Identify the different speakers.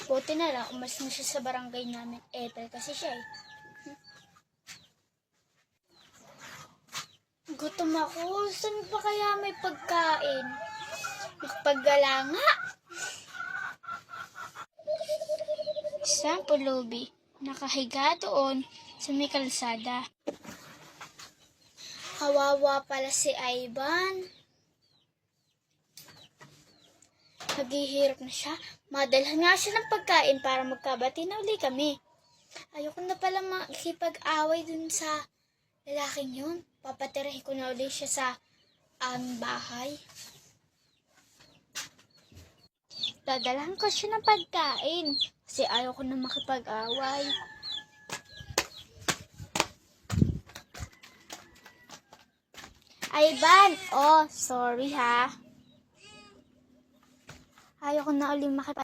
Speaker 1: Buti na lang, umalis na siya sa barangay namin. Etel kasi siya eh. Gutom ako. Saan pa kaya may pagkain? Magpaggala nga. Isang pulubi. Nakahiga doon sa may kalsada. Kawawa pala si Ivan. Naghihirap na siya. Madalhan nga siya ng pagkain para magkabati na uli kami. Ayoko na pala makikipag-away dun sa lalaking yun. Papatirahin ko na uli siya sa bahay. Dadalhan ko siya ng pagkain kasi ayoko na makipag-away. Ivan! Oh, sorry ha. Ayoko na ulit makipag